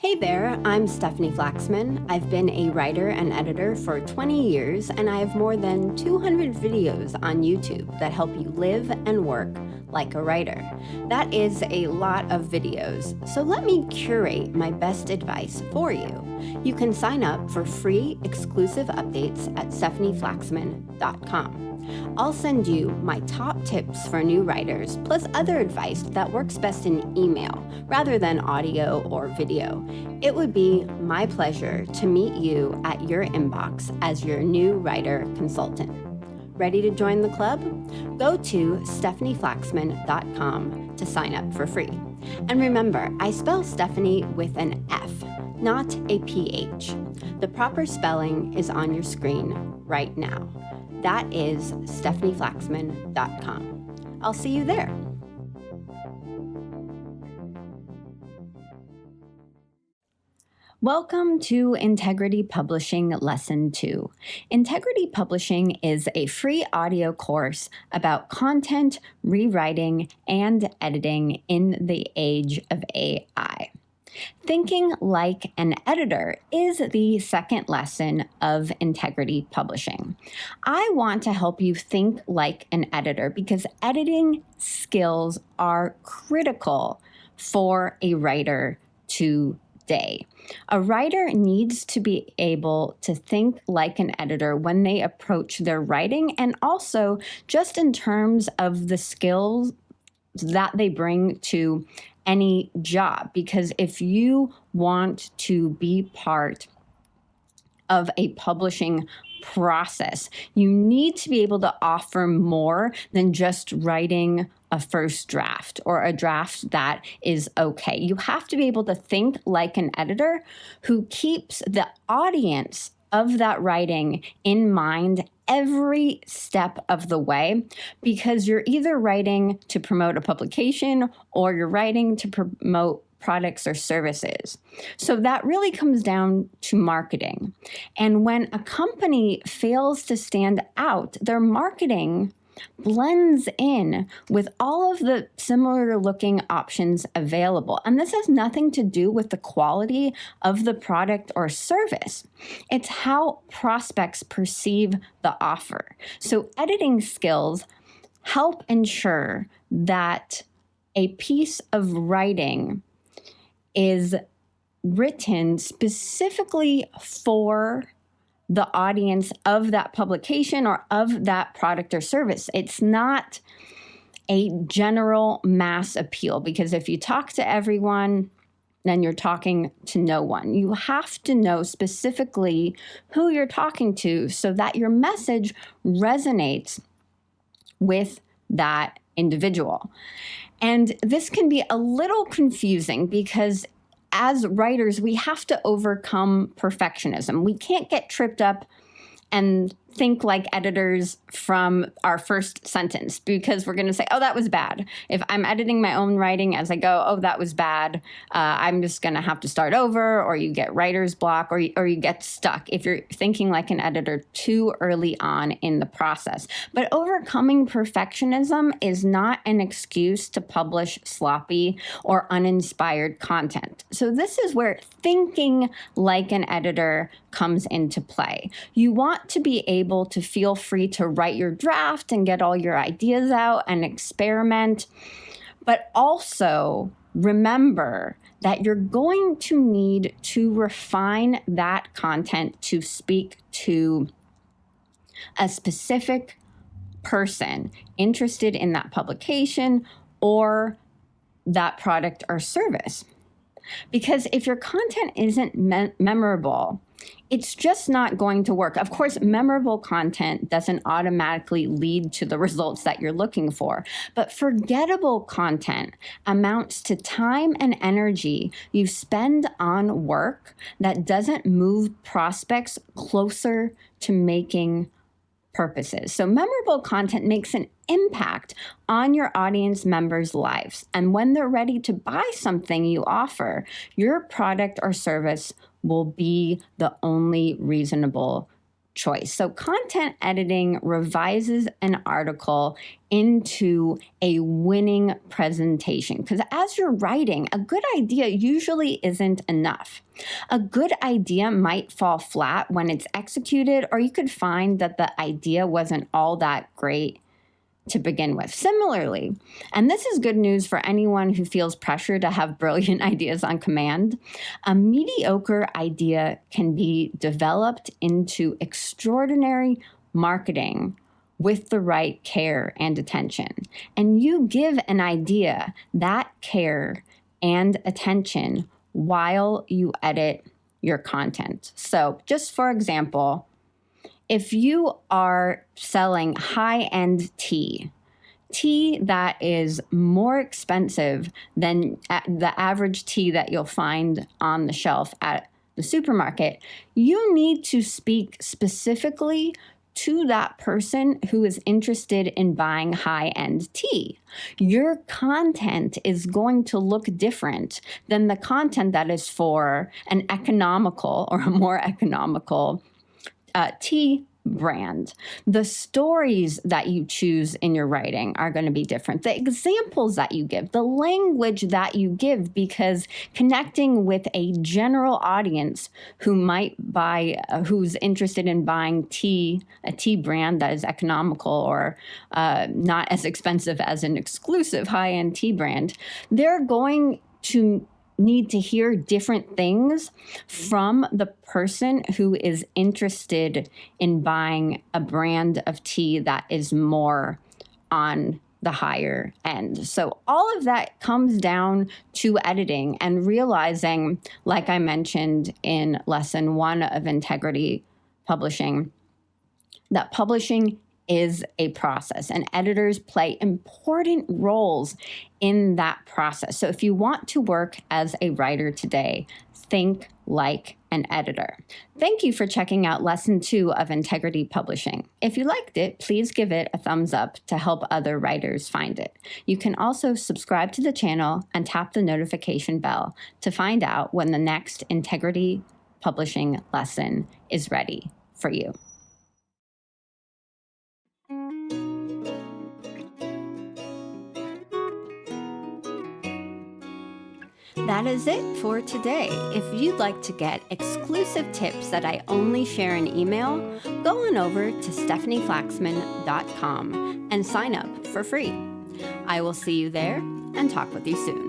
Hey there, I'm Stefanie Flaxman. I've been a writer and editor for 20 years, and I have more than 200 videos on YouTube that help you live and work like a writer. That is a lot of videos, so let me curate my best advice for you. You can sign up for free exclusive updates at stefanieflaxman.com. I'll send you my top tips for new writers, plus other advice that works best in email rather than audio or video. It would be my pleasure to meet you at your inbox as your new writer consultant. Ready to join the club? Go to stefanieflaxman.com to sign up for free. And remember, I spell Stefanie with an F, not a PH. The proper spelling is on your screen right now. That is stefanieflaxman.com. I'll see you there. Welcome to Integrity Publishing Lesson 2. Integrity Publishing is a free audio course about content, rewriting, and editing in the age of AI. Thinking like an editor is the second lesson of Integrity Publishing. I want to help you think like an editor because editing skills are critical for a writer today. A writer needs to be able to think like an editor when they approach their writing, and also just in terms of the skills that they bring to any job. Because if you want to be part of a publishing process, you need to be able to offer more than just writing a first draft or a draft that is okay. You have to be able to think like an editor who keeps the audience of that writing in mind every step of the way, because you're either writing to promote a publication or you're writing to promote products or services. So that really comes down to marketing. And when a company fails to stand out, their marketing blends in with all of the similar looking options available. And this has nothing to do with the quality of the product or service. It's how prospects perceive the offer. So editing skills help ensure that a piece of writing is written specifically for the audience of that publication or of that product or service. It's not a general mass appeal, because if you talk to everyone, then you're talking to no one. You have to know specifically who you're talking to so that your message resonates with that individual. And this can be a little confusing because as writers, we have to overcome perfectionism. We can't get tripped up and think like editors from our first sentence, because we're going to say, oh, that was bad. If I'm editing my own writing as I go, oh, that was bad, I'm just going to have to start over, or you get writer's block, or you get stuck if you're thinking like an editor too early on in the process. But overcoming perfectionism is not an excuse to publish sloppy or uninspired content. So this is where thinking like an editor comes into play. You want to be able to feel free to write your draft and get all your ideas out and experiment, but also remember that you're going to need to refine that content to speak to a specific person interested in that publication or that product or service. Because if your content isn't memorable, it's just not going to work. Of course, memorable content doesn't automatically lead to the results that you're looking for, but forgettable content amounts to time and energy you spend on work that doesn't move prospects closer to making purposes. So memorable content makes an impact on your audience members' lives. And when they're ready to buy something you offer, your product or service will be the only reasonable choice. So content editing revises an article into a winning presentation, because as you're writing, a good idea usually isn't enough. A good idea might fall flat when it's executed, or you could find that the idea wasn't all that great to begin with. Similarly, and this is good news for anyone who feels pressure to have brilliant ideas on command, a mediocre idea can be developed into extraordinary marketing with the right care and attention. And you give an idea that care and attention while you edit your content. So just for example, if you are selling high-end tea that is more expensive than the average tea that you'll find on the shelf at the supermarket, you need to speak specifically to that person who is interested in buying high-end tea. Your content is going to look different than the content that is for an economical or a more economical tea brand. The stories that you choose in your writing are going to be different. The examples that you give, the language that you give, because connecting with a general audience who might buy, who's interested in buying tea, a tea brand that is economical or not as expensive as an exclusive high-end tea brand, they're going to need to hear different things from the person who is interested in buying a brand of tea that is more on the higher end. So all of that comes down to editing and realizing, like I mentioned in lesson 1 of Integrity Publishing, that publishing is a process, and editors play important roles in that process. So if you want to work as a writer today, think like an editor. Thank you for checking out lesson 2 of Integrity Publishing. If you liked it, please give it a thumbs up to help other writers find it. You can also subscribe to the channel and tap the notification bell to find out when the next Integrity Publishing lesson is ready for you. That is it for today. If you'd like to get exclusive tips that I only share in email, go on over to stefanieflaxman.com and sign up for free. I will see you there and talk with you soon.